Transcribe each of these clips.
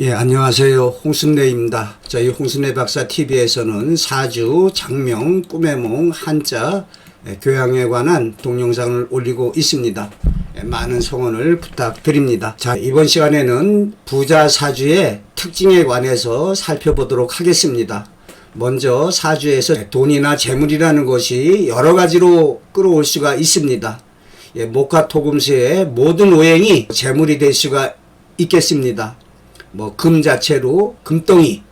예, 안녕하세요. 홍순례입니다. 저희 홍순례 박사 TV에서는 사주, 장명, 꿈의 몽, 한자, 교양에 관한 동영상을 올리고 있습니다. 많은 성원을 부탁드립니다. 자, 이번 시간에는 부자 사주의 특징에 관해서 살펴보도록 하겠습니다. 먼저 사주에서 돈이나 재물이라는 것이 여러 가지로 끌어올 수가 있습니다. 목화토금수의 모든 오행이 재물이 될 수가 있겠습니다. 금 자체로 금덩이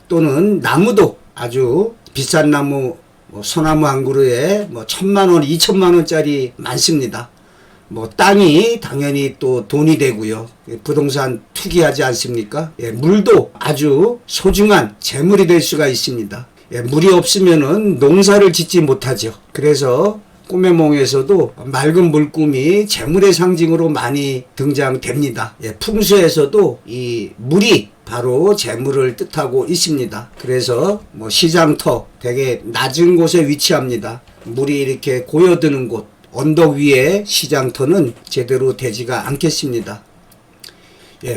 또는 나무도 아주 비싼 나무 소나무 한 그루에 1,000만원, 2,000만원짜리 많습니다. 땅이 당연히 또 돈이 되고요. 부동산 투기하지 않습니까? 물도 아주 소중한 재물이 될 수가 있습니다. 물이 없으면은 농사를 짓지 못하죠. 그래서 꿈의 몽에서도 맑은 물꿈이 재물의 상징으로 많이 등장됩니다. 풍수에서도 이 물이 바로 재물을 뜻하고 있습니다. 그래서 시장터 되게 낮은 곳에 위치합니다. 물이 이렇게 고여드는 곳, 언덕 위에 시장터는 제대로 되지가 않겠습니다.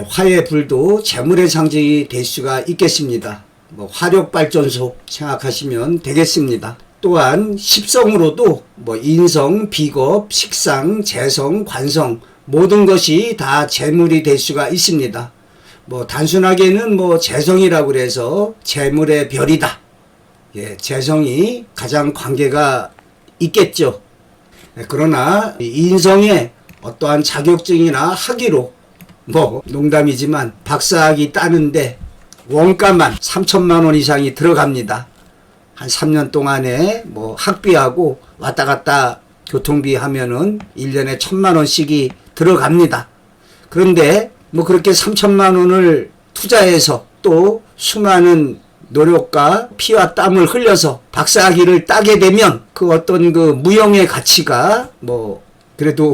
화의 불도 재물의 상징이 될 수가 있겠습니다. 화력발전소 생각하시면 되겠습니다. 또한 십성으로도 인성, 비겁, 식상, 재성, 관성 모든 것이 다 재물이 될 수가 있습니다. 단순하게는 재성이라고 그래서 재물의 별이다. 재성이 가장 관계가 있겠죠. 그러나 인성에 어떠한 자격증이나 학위로 농담이지만 박사학위 따는데 원가만 3,000만 원 이상이 들어갑니다. 한 3년 동안에 학비하고 왔다 갔다 교통비 하면은 1년에 1,000만 원씩이 들어갑니다. 그런데 그렇게 3,000만 원을 투자해서 또 수많은 노력과 피와 땀을 흘려서 박사학위를 따게 되면 그 어떤 그 무형의 가치가 그래도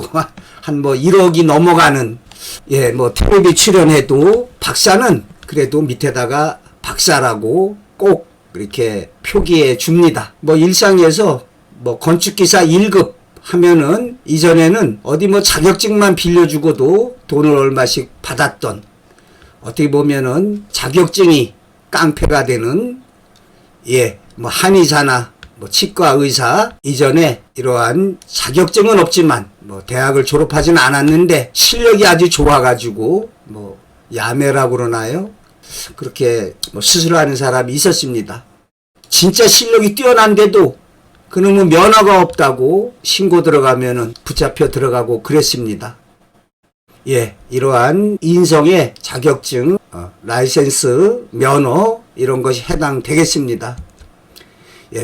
한 1억이 넘어가는 텔레비 출연해도 박사는 그래도 밑에다가 박사라고 꼭 이렇게 표기해 줍니다. 일상에서 건축기사 1급 하면은 이전에는 어디 자격증만 빌려주고도 돈을 얼마씩 받았던, 어떻게 보면은 자격증이 깡패가 되는 한의사나 치과 의사, 이전에 이러한 자격증은 없지만 대학을 졸업하진 않았는데 실력이 아주 좋아가지고 야매라고 그러나요? 그렇게 수술하는 사람이 있었습니다. 진짜 실력이 뛰어난데도 그놈은 면허가 없다고 신고 들어가면은 붙잡혀 들어가고 그랬습니다. 이러한 인성의 자격증, 라이센스, 면허 이런 것이 해당되겠습니다.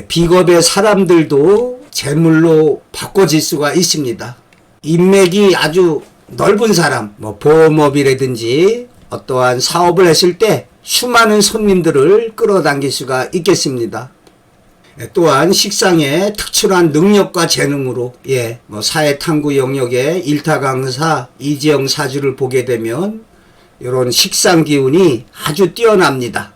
비겁의 사람들도 재물로 바꿔질 수가 있습니다. 인맥이 아주 넓은 사람, 보험업이라든지 어떠한 사업을 했을 때 수많은 손님들을 끌어당길 수가 있겠습니다. 또한 식상의 특출한 능력과 재능으로 사회탐구 영역의 일타 강사 이지영 사주를 보게 되면 이런 식상 기운이 아주 뛰어납니다.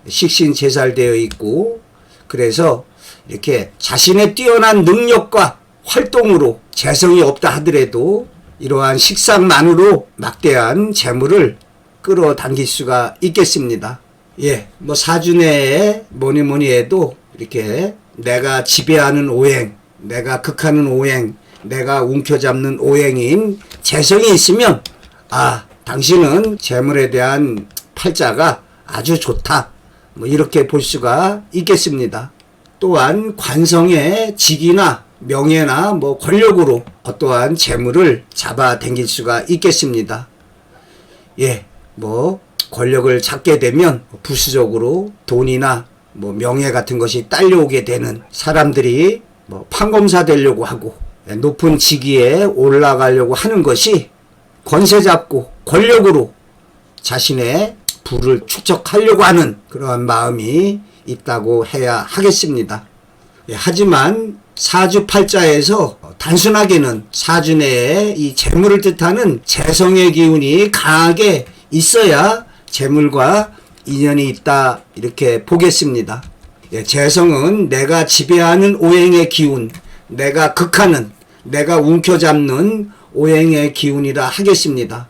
식신재살되어 있고, 그래서 이렇게 자신의 뛰어난 능력과 활동으로 재성이 없다 하더라도 이러한 식상만으로 막대한 재물을 끌어당길 수가 있겠습니다. 사주 내에 뭐니 해도 이렇게 내가 지배하는 오행, 내가 극하는 오행, 내가 움켜잡는 오행인 재성이 있으면 당신은 재물에 대한 팔자가 아주 좋다. 이렇게 볼 수가 있겠습니다. 또한 관성의 직이나 명예나 권력으로 어떠한 재물을 잡아당길 수가 있겠습니다. 권력을 잡게 되면 부수적으로 돈이나 명예 같은 것이 딸려오게 되는, 사람들이 판검사 되려고 하고 높은 직위에 올라가려고 하는 것이 권세 잡고 권력으로 자신의 부를 축적하려고 하는 그러한 마음이 있다고 해야 하겠습니다. 하지만 사주팔자에서 단순하게는 사주 내에 이 재물을 뜻하는 재성의 기운이 강하게 있어야 재물과 인연이 있다 이렇게 보겠습니다. 재성은 내가 지배하는 오행의 기운, 내가 극하는, 내가 움켜잡는 오행의 기운이라 하겠습니다.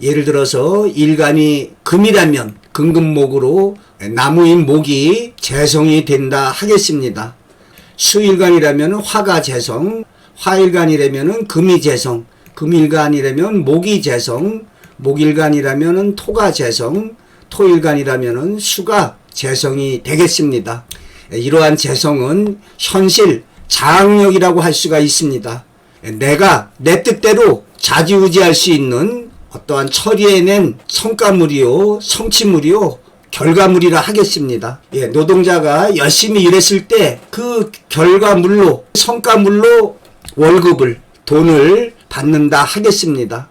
예를 들어서 일간이 금이라면 금금목으로 나무인 목이 재성이 된다 하겠습니다. 수일간이라면 화가 재성, 화일간이라면 금이 재성, 금일간이라면 목이 재성, 목일간이라면 토가 재성, 토일간이라면 수가 재성이 되겠습니다. 이러한 재성은 현실 장악력이라고 할 수가 있습니다. 내가 내 뜻대로 좌지우지할 수 있는 어떠한 처리해낸 성과물이요, 성취물이요, 결과물이라 하겠습니다. 노동자가 열심히 일했을 때 그 결과물로, 성과물로 월급을, 돈을 받는다 하겠습니다.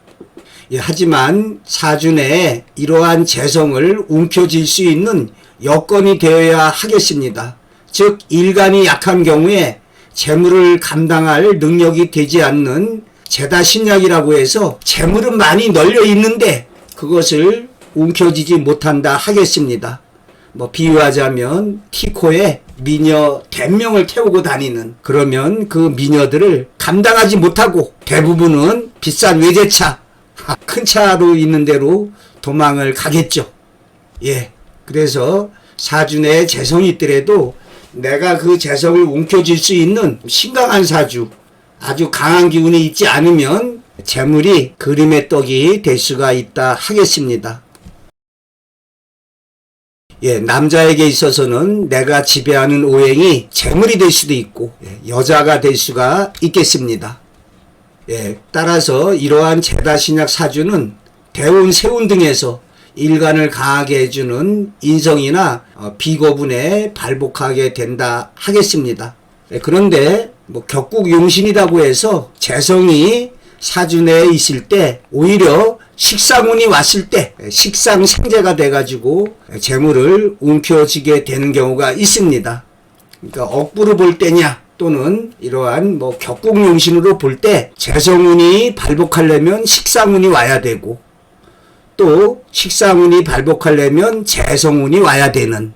하지만 사주 내에 이러한 재성을 움켜쥘 수 있는 여건이 되어야 하겠습니다. 즉 일간이 약한 경우에 재물을 감당할 능력이 되지 않는 재다신약이라고 해서 재물은 많이 널려 있는데 그것을 움켜쥐지 못한다 하겠습니다. 비유하자면 티코에 미녀 100명을 태우고 다니는, 그러면 그 미녀들을 감당하지 못하고 대부분은 비싼 외제차, 큰 차로 있는 대로 도망을 가겠죠. 그래서 사주 내에 재성이 있더라도 내가 그 재성을 움켜쥘 수 있는 신강한 사주, 아주 강한 기운이 있지 않으면 재물이 그림의 떡이 될 수가 있다 하겠습니다. 남자에게 있어서는 내가 지배하는 오행이 재물이 될 수도 있고 여자가 될 수가 있겠습니다. 따라서 이러한 재다신약 사주는 대운, 세운 등에서 일간을 강하게 해주는 인성이나 비거분에 발복하게 된다 하겠습니다. 그런데 격국용신이라고 해서 재성이 사주 내에 있을 때 오히려 식상운이 왔을 때 식상생재가 돼가지고 재물을 움켜쥐게 되는 경우가 있습니다. 그러니까 억부로 볼 때냐 또는 이러한 격국용신으로 볼 때 재성운이 발복하려면 식상운이 와야 되고 또 식상운이 발복하려면 재성운이 와야 되는,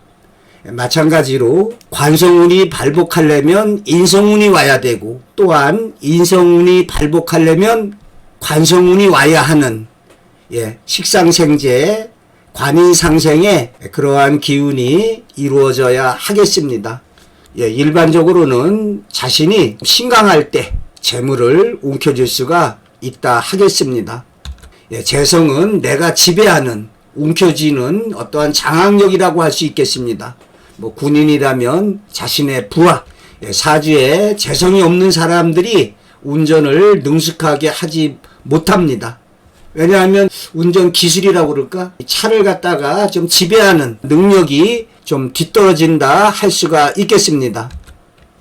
마찬가지로 관성운이 발복하려면 인성운이 와야 되고 또한 인성운이 발복하려면 관성운이 와야 하는 식상생재, 관인상생의 그러한 기운이 이루어져야 하겠습니다. 일반적으로는 자신이 신강할 때 재물을 움켜쥘 수가 있다 하겠습니다. 재성은 내가 지배하는, 움켜쥐는 어떠한 장악력이라고 할 수 있겠습니다. 군인이라면 자신의 부하, 사주에 재성이 없는 사람들이 운전을 능숙하게 하지 못합니다. 왜냐하면 운전 기술이라고 그럴까? 차를 갖다가 좀 지배하는 능력이 좀 뒤떨어진다 할 수가 있겠습니다.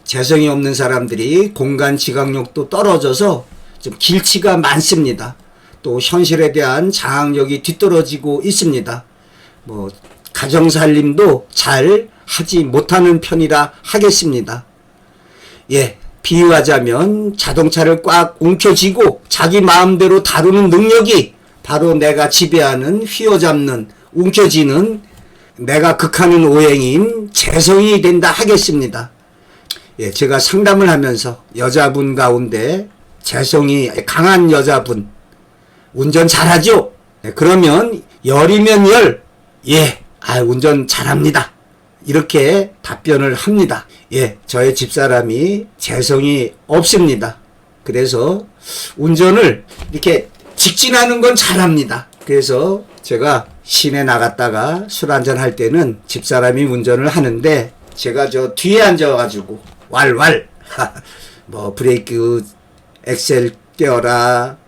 재성이 없는 사람들이 공간 지각력도 떨어져서 좀 길치가 많습니다. 또 현실에 대한 장악력이 뒤떨어지고 있습니다. 가정살림도 잘 하지 못하는 편이라 하겠습니다. 비유하자면 자동차를 꽉 움켜쥐고 자기 마음대로 다루는 능력이 바로 내가 지배하는, 휘어잡는, 움켜쥐는 내가 극하는 오행인 재성이 된다 하겠습니다. 제가 상담을 하면서 여자분 가운데 재성이 강한 여자분, 운전 잘하죠? 그러면 열이면 열, 운전 잘합니다. 이렇게 답변을 합니다. 저의 집사람이 재성이 없습니다. 그래서 운전을 이렇게 직진하는 건 잘합니다. 그래서 제가 시내 나갔다가 술 한잔 할 때는 집사람이 운전을 하는데 제가 저 뒤에 앉아가지고 왈왈 브레이크 엑셀 떼어라,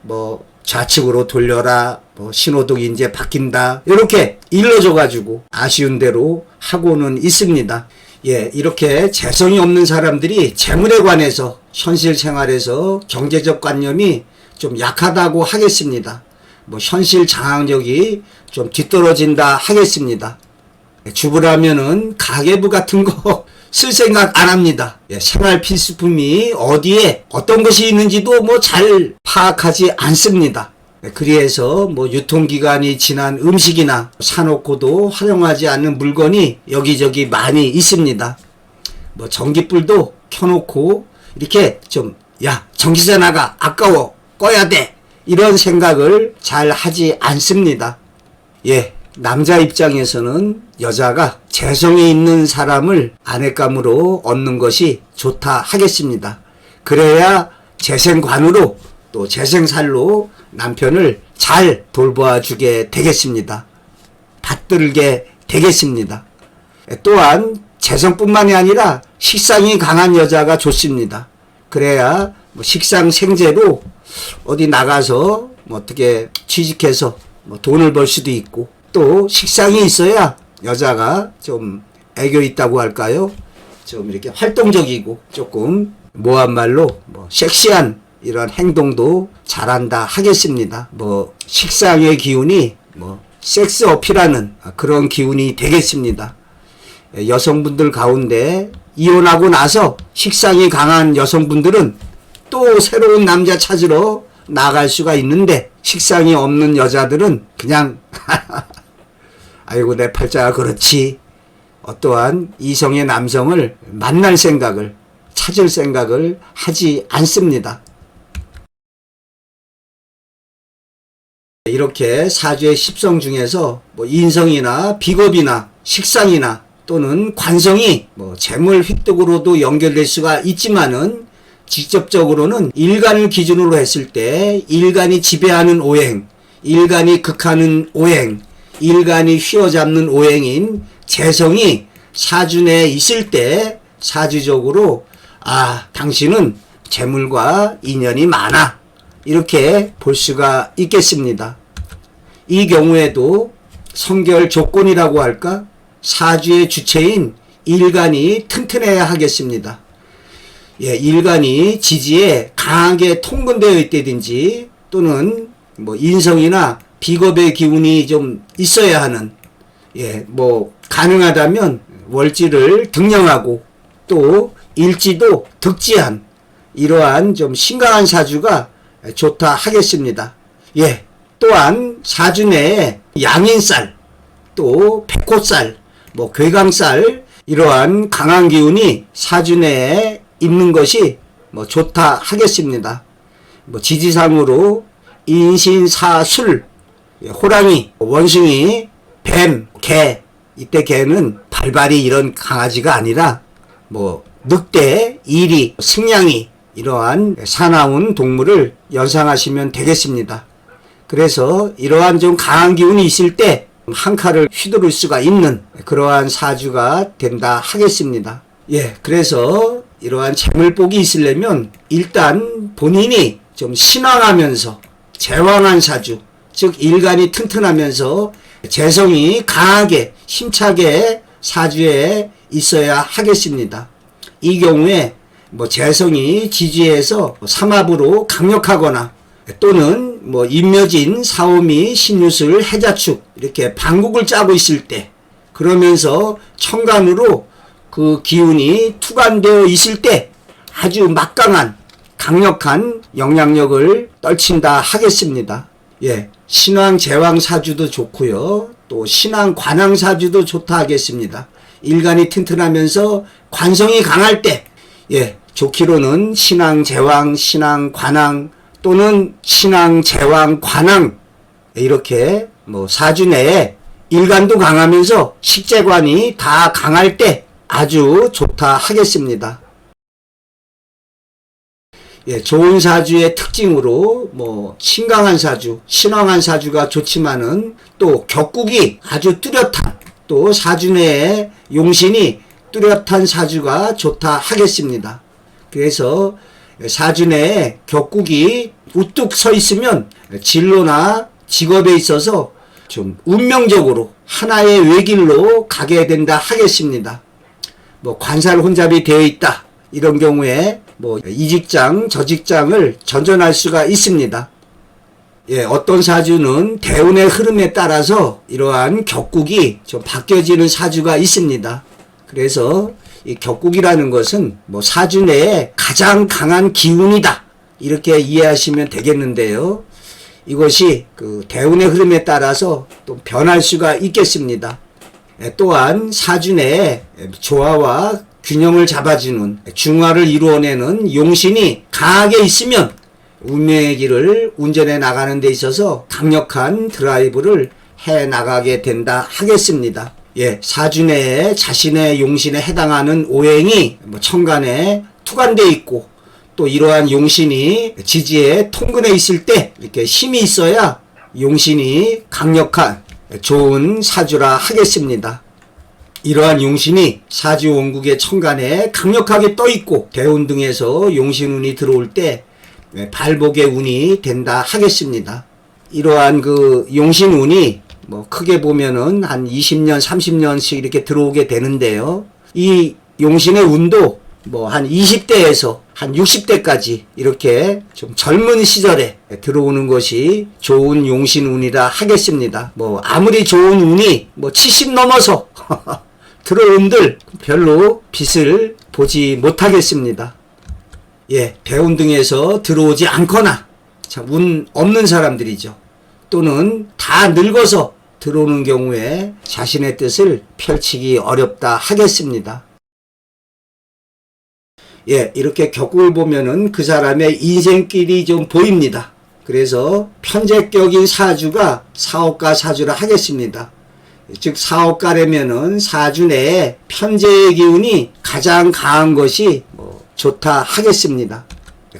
좌측으로 돌려라, 신호등이 이제 바뀐다, 이렇게 일러줘가지고 아쉬운 대로 하고는 있습니다. 이렇게 재성이 없는 사람들이 재물에 관해서 현실 생활에서 경제적 관념이 좀 약하다고 하겠습니다. 현실 장악력이 좀 뒤떨어진다 하겠습니다. 주부라면은 가계부 같은 거 쓸 생각 안 합니다. 생활 필수품이 어디에 어떤 것이 있는지도 잘 파악하지 않습니다. 그래서 유통기간이 지난 음식이나 사놓고도 활용하지 않는 물건이 여기저기 많이 있습니다. 전기불도 켜놓고 이렇게 좀 전기세 나가, 아까워, 꺼야 돼, 이런 생각을 잘 하지 않습니다. 예, 남자 입장에서는 여자가 재성이 있는 사람을 아내감으로 얻는 것이 좋다 하겠습니다. 그래야 재생관으로 또 재생살로 남편을 잘 돌보아 주게 되겠습니다. 받들게 되겠습니다. 또한 재성뿐만이 아니라 식상이 강한 여자가 좋습니다. 그래야 뭐 식상 생제로 어디 나가서 뭐 어떻게 취직해서 뭐 돈을 벌 수도 있고, 또 식상이 있어야 여자가 좀 애교 있다고 할까요? 좀 이렇게 활동적이고 조금 모한 말로 뭐 섹시한 이런 행동도 잘한다 하겠습니다. 뭐 식상의 기운이 뭐 섹스 어필하는 그런 기운이 되겠습니다. 여성분들 가운데 이혼하고 나서 식상이 강한 여성분들은 또 새로운 남자 찾으러 나갈 수가 있는데, 식상이 없는 여자들은 그냥 아이고 내 팔자가 그렇지, 어떠한 이성의 남성을 만날 생각을, 찾을 생각을 하지 않습니다. 이렇게 사주의 10성 중에서 뭐 인성이나 비겁이나 식상이나 또는 관성이 뭐 재물 획득으로도 연결될 수가 있지만은, 직접적으로는 일간을 기준으로 했을 때 일간이 지배하는 오행, 일간이 극하는 오행, 일간이 휘어잡는 오행인 재성이 사주 내에 있을 때 사주적으로 당신은 재물과 인연이 많아, 이렇게 볼 수가 있겠습니다. 이 경우에도 성결 조건이라고 할까? 사주의 주체인 일간이 튼튼해야 하겠습니다. 예, 일간이 지지에 강하게 통근되어 있다든지, 또는 뭐 인성이나 비겁의 기운이 좀 있어야 하는, 예, 뭐 가능하다면 월지를 등령하고 또 일지도 득지한 이러한 좀 심각한 사주가 좋다 하겠습니다. 예, 또한 사주 내에 양인살, 또 백호살, 뭐 괴강살, 이러한 강한 기운이 사주 내에 있는 것이 뭐 좋다 하겠습니다. 뭐 지지상으로 인신사술, 호랑이, 원숭이, 뱀, 개, 이때 개는 발발이 이런 강아지가 아니라 뭐 늑대, 이리, 승냥이, 이러한 사나운 동물을 연상하시면 되겠습니다. 그래서 이러한 좀 강한 기운이 있을 때 한 칼을 휘두를 수가 있는 그러한 사주가 된다 하겠습니다. 예, 그래서 이러한 재물복이 있으려면 일단 본인이 좀 신왕하면서 제왕한 사주, 즉 일간이 튼튼하면서 재성이 강하게 힘차게 사주에 있어야 하겠습니다. 이 경우에 뭐 재성이 지지해서 삼합으로 강력하거나, 또는 뭐 임묘진, 사오미, 신유술, 해자축 이렇게 방국을 짜고 있을 때, 그러면서 천간으로 그 기운이 투관되어 있을 때 아주 막강한 강력한 영향력을 떨친다 하겠습니다. 예, 신왕 제왕 사주도 좋고요, 또 신왕 관왕 사주도 좋다 하겠습니다. 일간이 튼튼하면서 관성이 강할 때, 예, 좋기로는 신왕 제왕, 신왕 관왕, 또는 신왕 제왕 관왕, 이렇게 뭐 사주 내에 일간도 강하면서 식재관이 다 강할 때 아주 좋다 하겠습니다. 예, 좋은 사주의 특징으로 뭐 신강한 사주, 신왕한 사주가 좋지만은 또 격국이 아주 뚜렷한, 또 사주 내에 용신이 뚜렷한 사주가 좋다 하겠습니다. 그래서 사주 내에 격국이 우뚝 서 있으면 진로나 직업에 있어서 좀 운명적으로 하나의 외길로 가게 된다 하겠습니다. 뭐 관살 혼잡이 되어 있다, 이런 경우에 뭐 이 직장 저 직장을 전전할 수가 있습니다. 예, 어떤 사주는 대운의 흐름에 따라서 이러한 격국이 좀 바뀌어지는 사주가 있습니다. 그래서 이 격국이라는 것은 뭐 사주 내에 가장 강한 기운이다, 이렇게 이해하시면 되겠는데요. 이것이 그 대운의 흐름에 따라서 또 변할 수가 있겠습니다. 또한 사주 내에 조화와 균형을 잡아주는, 중화를 이루어내는 용신이 강하게 있으면 운명의 길을 운전해 나가는 데 있어서 강력한 드라이브를 해 나가게 된다 하겠습니다. 예, 사주 내에 자신의 용신에 해당하는 오행이 천간에 투관되어 있고 또 이러한 용신이 지지에 통근해 있을 때 이렇게 힘이 있어야 용신이 강력한 좋은 사주라 하겠습니다. 이러한 용신이 사주 원국의 천간에 강력하게 떠 있고 대운 등에서 용신운이 들어올 때 발복의 운이 된다 하겠습니다. 이러한 그 용신운이 크게 보면은 한 20년, 30년씩 이렇게 들어오게 되는데요. 이 용신의 운도 한 20대에서 한 60대까지 이렇게 좀 젊은 시절에 들어오는 것이 좋은 용신운이라 하겠습니다. 아무리 좋은 운이 70 넘어서 들어온들 별로 빛을 보지 못하겠습니다. 예, 대운 등에서 들어오지 않거나 운 없는 사람들이죠. 또는 다 늙어서 들어오는 경우에 자신의 뜻을 펼치기 어렵다 하겠습니다. 예, 이렇게 격국을 보면은 그 사람의 인생길이 좀 보입니다. 그래서 편재격인 사주가 사업가 사주라 하겠습니다. 즉 사업가라면은 사주 내에 편재의 기운이 가장 강한 것이 좋다 하겠습니다.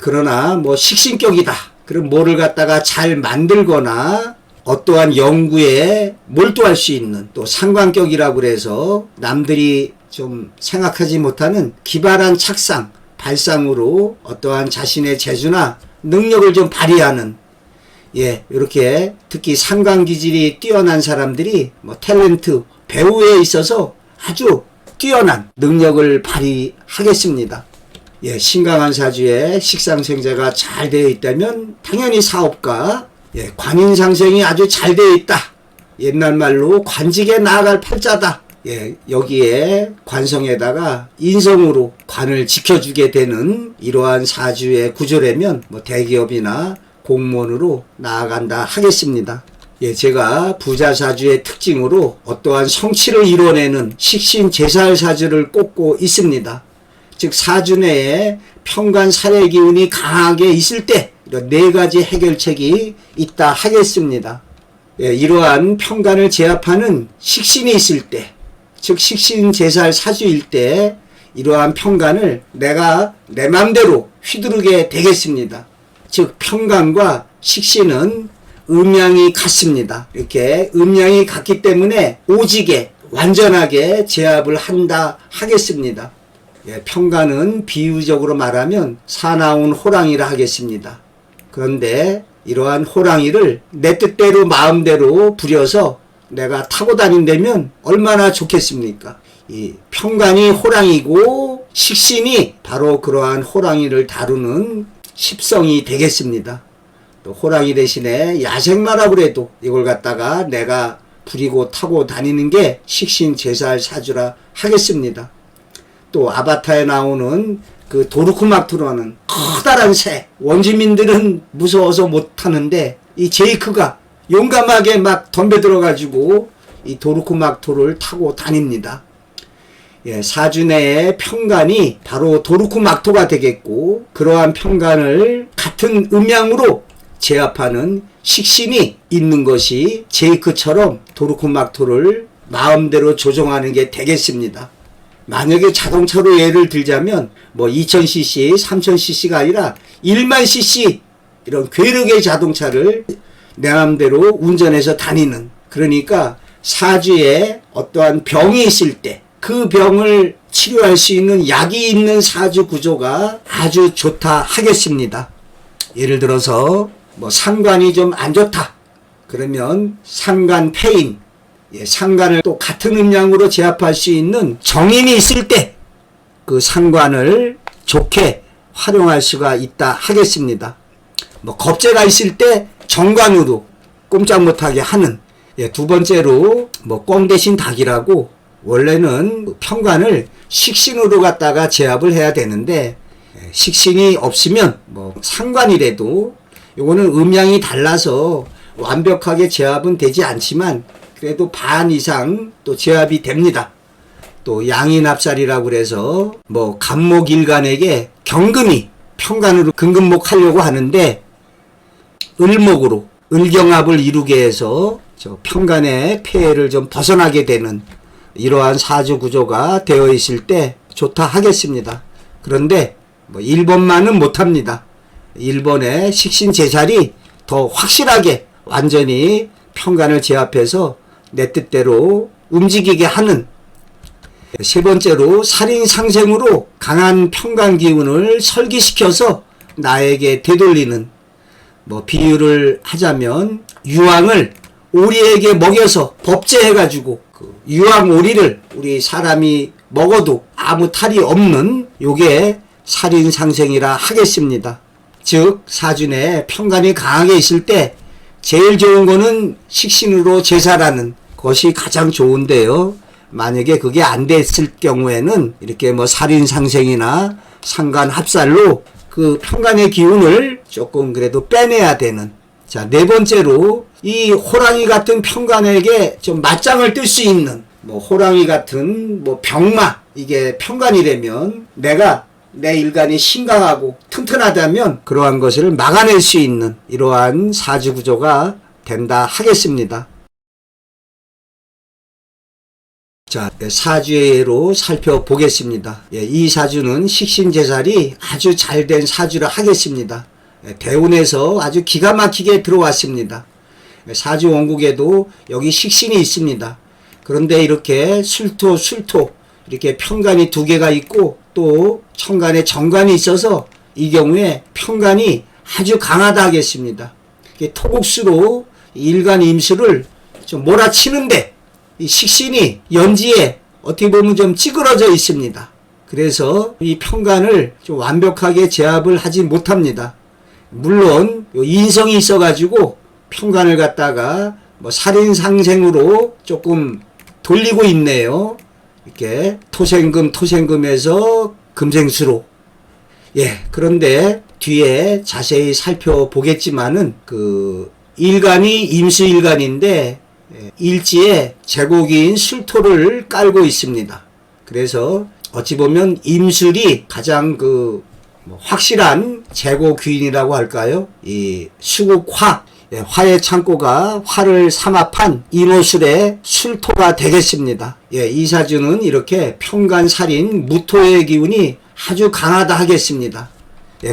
그러나 식신격이다. 그럼 뭐를 갖다가 잘 만들거나 어떠한 연구에 몰두할 수 있는 또 상관격이라고 그래서 남들이 좀 생각하지 못하는 기발한 착상, 발상으로 어떠한 자신의 재주나 능력을 좀 발휘하는 예, 이렇게 특히 상관기질이 뛰어난 사람들이 탤런트, 배우에 있어서 아주 뛰어난 능력을 발휘하겠습니다. 예, 신강한 사주에 식상생자가 잘 되어 있다면 당연히 사업가, 예, 관인상생이 아주 잘 되어 있다. 옛날 말로 관직에 나아갈 팔자다. 예, 여기에 관성에다가 인성으로 관을 지켜주게 되는 이러한 사주의 구조라면 대기업이나 공무원으로 나아간다 하겠습니다. 예, 제가 부자사주의 특징으로 어떠한 성취를 이뤄내는 식신제살 사주를 꼽고 있습니다. 즉 사주 내에 편관 살해 기운이 강하게 있을 때 이런 네 가지 해결책이 있다 하겠습니다. 예, 이러한 편관을 제압하는 식신이 있을 때, 즉 식신제살 사주일 때 이러한 편관을 내가 내 맘대로 휘두르게 되겠습니다. 즉 편관과 식신은 음양이 같습니다. 이렇게 음양이 같기 때문에 오직에 완전하게 제압을 한다 하겠습니다. 예, 편관은 비유적으로 말하면 사나운 호랑이라 하겠습니다. 그런데 이러한 호랑이를 내 뜻대로 마음대로 부려서 내가 타고 다닌다면 얼마나 좋겠습니까? 이 편관이 호랑이고 식신이 바로 그러한 호랑이를 다루는 십성이 되겠습니다. 또 호랑이 대신에 야생마라고 해도 이걸 갖다가 내가 부리고 타고 다니는 게 식신제살 사주라 하겠습니다. 또 아바타에 나오는 그 도르크막토라는 커다란 새, 원주민들은 무서워서 못 타는데 이 제이크가 용감하게 막 덤벼들어가지고 이 도르크막토를 타고 다닙니다. 예, 사주 내의 편관이 바로 도르크막토가 되겠고 그러한 편관을 같은 음양으로 제압하는 식신이 있는 것이 제이크처럼 도르크막토를 마음대로 조종하는 게 되겠습니다. 만약에 자동차로 예를 들자면 2000cc, 3000cc가 아니라 10000cc 이런 괴력의 자동차를 내 마음대로 운전해서 다니는, 그러니까 사주에 어떠한 병이 있을 때 그 병을 치료할 수 있는 약이 있는 사주 구조가 아주 좋다 하겠습니다. 예를 들어서 상관이 좀 안 좋다. 그러면 상관 폐인, 예, 상관을 또 같은 음양으로 제압할 수 있는 정인이 있을 때 그 상관을 좋게 활용할 수가 있다 하겠습니다. 겁재가 있을 때 정관으로 꼼짝 못하게 하는, 예, 두 번째로 꽁 대신 닭이라고 원래는 편관을 식신으로 갖다가 제압을 해야 되는데 식신이 없으면 상관이라도 요거는 음양이 달라서 완벽하게 제압은 되지 않지만 그래도 반 이상 또 제압이 됩니다. 또 양인합살이라고 그래서 간목일간에게 경금이 편관으로 근근목 하려고 하는데 을목으로 을경합을 이루게 해서 저 평간의 폐해를 좀 벗어나게 되는 이러한 사주 구조가 되어 있을 때 좋다 하겠습니다. 그런데 뭐 1번만은 못합니다. 1번의 식신 제살이 더 확실하게 완전히 평간을 제압해서 내 뜻대로 움직이게 하는, 세 번째로 살인상생으로 강한 평간 기운을 설기시켜서 나에게 되돌리는, 뭐 비유를 하자면 유황을 오리에게 먹여서 법제해가지고 그 유황 오리를 우리 사람이 먹어도 아무 탈이 없는 요게 살인상생이라 하겠습니다. 즉 사주 내 평간이 강하게 있을 때 제일 좋은 거는 식신으로 제사라는 것이 가장 좋은데요. 만약에 그게 안 됐을 경우에는 이렇게 뭐 살인상생이나 상간합살로 그 평간의 기운을 조금 그래도 빼내야 되는. 자, 네 번째로 이 호랑이 같은 평간에게 좀 맞짱을 뜰 수 있는, 뭐 호랑이 같은 뭐 병마, 이게 평간이라면 내 일간이 신강하고 튼튼하다면 그러한 것을 막아낼 수 있는 이러한 사주 구조가 된다 하겠습니다. 자, 사주로 살펴보겠습니다. 이 사주는 식신제살이 아주 잘된 사주라 하겠습니다. 대운에서 아주 기가 막히게 들어왔습니다. 사주 원국에도 여기 식신이 있습니다. 그런데 이렇게 술토 이렇게 평간이 두 개가 있고 또 천간에 정관이 있어서 이 경우에 평간이 아주 강하다 하겠습니다. 토국수로 일간 임수를 좀 몰아치는데 이 식신이 연지에 어떻게 보면 좀 찌그러져 있습니다. 그래서 이 평간을 좀 완벽하게 제압을 하지 못합니다. 물론 인성이 있어가지고 평간을 갖다가 뭐 살인상생으로 조금 돌리고 있네요. 이렇게 토생금에서 금생수로. 그런데 뒤에 자세히 살펴보겠지만은 그 일간이 임수일간인데 일지에 제곡인 술토를 깔고 있습니다. 그래서 어찌 보면 임술이 가장 그 확실한 제곡귀인이라고 할까요? 이 수국화, 화의 창고가 화를 삼합한 인호술의 술토가 되겠습니다. 이 사주는 이렇게 평간살인 무토의 기운이 아주 강하다 하겠습니다.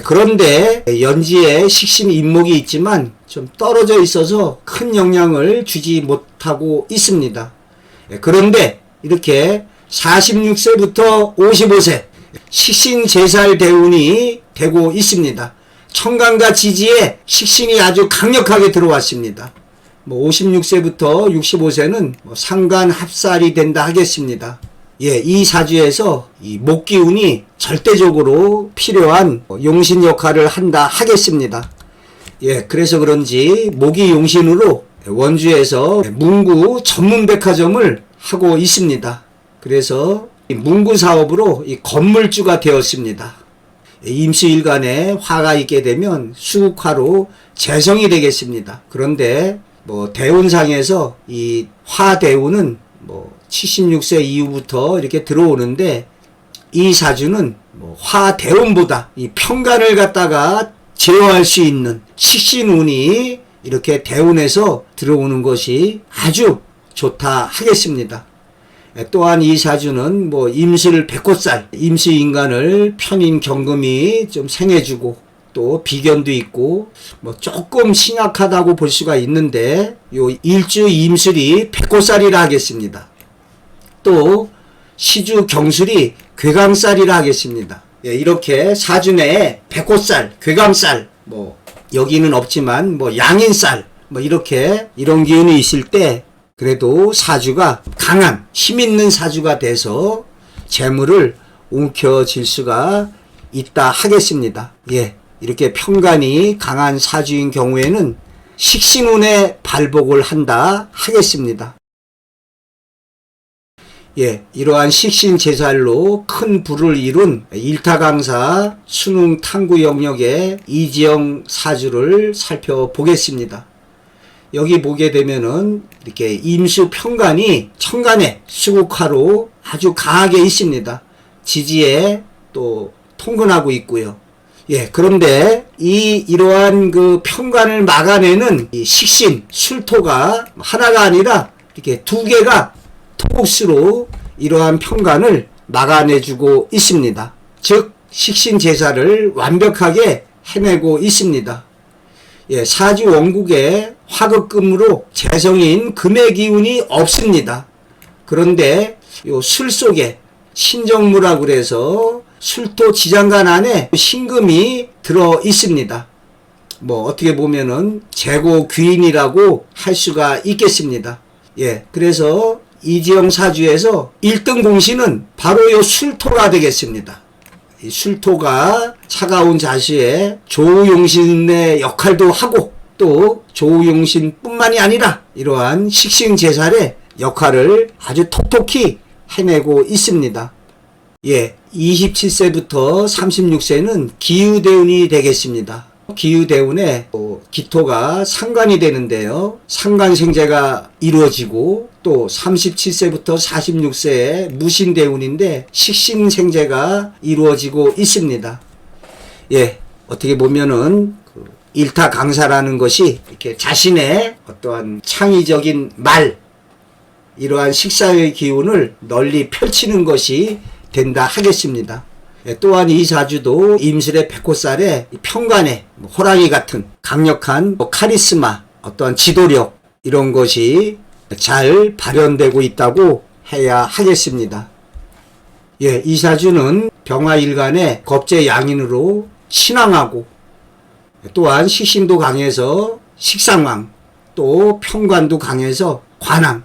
그런데 연지에 식신 인목이 있지만 좀 떨어져 있어서 큰 영향을 주지 못하고 있습니다. 그런데 이렇게 46세부터 55세 식신 제살 대운이 되고 있습니다. 천간과 지지에 식신이 아주 강력하게 들어왔습니다. 56세부터 65세는 상간 합살이 된다 하겠습니다. 이 사주에서 이 목기운이 절대적으로 필요한 용신 역할을 한다 하겠습니다. 그래서 그런지 목이 용신으로 원주에서 문구 전문 백화점을 하고 있습니다. 그래서 문구 사업으로 이 건물주가 되었습니다. 임수일간에 화가 있게 되면 수국화로 재성이 되겠습니다. 그런데 대운상에서 이 화대운은 76세 이후부터 이렇게 들어오는데 이 사주는 화대운보다 이 평간을 갖다가 제어할 수 있는 식신운이 이렇게 대운에서 들어오는 것이 아주 좋다 하겠습니다. 또한 이 사주는 임술 100호살, 임수인간을 편인 경금이 좀 생해주고 또 비견도 있고 조금 심각하다고 볼 수가 있는데 요 일주 임술이 100호살이라 하겠습니다. 또 시주 경술이 괴강살이라 하겠습니다. 이렇게 사주 내에 100호살, 괴강살, 여기는 없지만 양인살 이렇게 이런 기운이 있을 때 그래도 사주가 강한 힘있는 사주가 돼서 재물을 움켜쥘 수가 있다 하겠습니다. 이렇게 평간이 강한 사주인 경우에는 식신운에 발복을 한다 하겠습니다. 이러한 식신제살로 큰 부를 이룬 일타강사 수능 탐구 영역의 이지영 사주를 살펴보겠습니다. 여기 보게 되면은 이렇게 임수 평간이 천간에 수국화로 아주 강하게 있습니다. 지지에 또 통근하고 있고요. 예, 그런데 이러한 그 평관을 막아내는 이 식신, 술토가 하나가 아니라 이렇게 두 개가 토국수로 이러한 평관을 막아내주고 있습니다. 즉, 식신 제사를 완벽하게 해내고 있습니다. 예, 사주 원국에 화극금으로 재성인 금의 기운이 없습니다. 그런데 요 술 속에 신정무라 그래서 술토 지장간 안에 신금이 들어 있습니다. 뭐 어떻게 보면은 재고 귀인이라고 할 수가 있겠습니다. 예, 그래서 이지영 사주에서 1등 공신은 바로 요 술토가 되겠습니다. 이 술토가 차가운 자수에 조우용신의 역할도 하고 또 조우용신뿐만이 아니라 이러한 식신제살의 역할을 아주 톡톡히 해내고 있습니다. 예, 27세부터 36세는 기유대운이 되겠습니다. 기유대운에 기토가 상관이 되는데요. 상관생재가 이루어지고 또 37세부터 46세에 무신대운인데 식신생재가 이루어지고 있습니다. 예, 어떻게 보면은 일타강사라는 것이 이렇게 자신의 어떠한 창의적인 말, 이러한 식사의 기운을 널리 펼치는 것이 된다 하겠습니다. 또한 이 사주도 임술의 백호살에 평관에 호랑이 같은 강력한 카리스마, 어떠한 지도력 이런 것이 잘 발현되고 있다고 해야 하겠습니다. 예, 이 사주는 병화일간의 겁재양인으로 신왕하고 또한 식신도 강해서 식상왕, 또 평관도 강해서 관왕,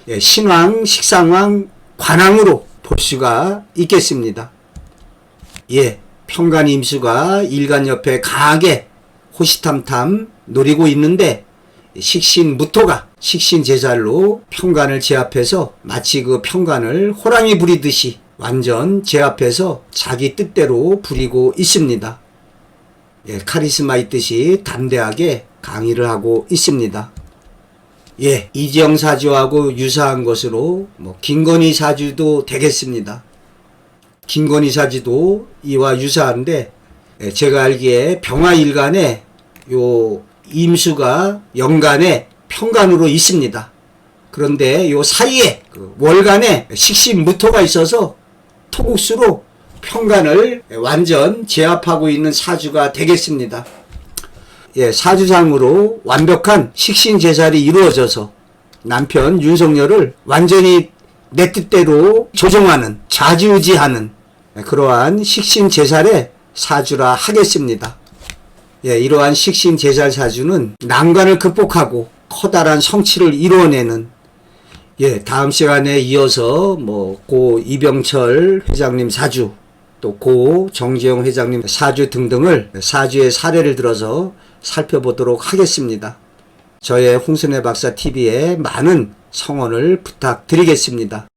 예, 신왕, 식상왕, 관왕으로 볼 수가 있겠습니다. 예, 평관 임수가 일간 옆에 강하게 호시탐탐 노리고 있는데 식신 무토가 식신 제살로 평관을 제압해서 마치 그 평관을 호랑이 부리듯이 완전 제압해서 자기 뜻대로 부리고 있습니다. 예, 카리스마 있듯이 담대하게 강의를 하고 있습니다. 예, 이지영 사주하고 유사한 것으로 김건희 사주도 되겠습니다. 김건희 사주도 이와 유사한데 제가 알기에 병화일간에 요 임수가 연간에 평관으로 있습니다. 그런데 요 사이에 월간에 식신무토가 있어서 토국수로 평관을 완전 제압하고 있는 사주가 되겠습니다. 예, 사주상으로 완벽한 식신제살이 이루어져서 남편 윤석열을 완전히 내 뜻대로 조종하는, 좌지우지하는 그러한 식신제살의 사주라 하겠습니다. 예, 이러한 식신제살 사주는 난관을 극복하고 커다란 성취를 이루어내는, 예, 다음 시간에 이어서 고 이병철 회장님 사주, 또 고 정재용 회장님 사주 등등을 사주의 사례를 들어서 살펴보도록 하겠습니다. 저의 홍순애 박사 TV에 많은 성원을 부탁드리겠습니다.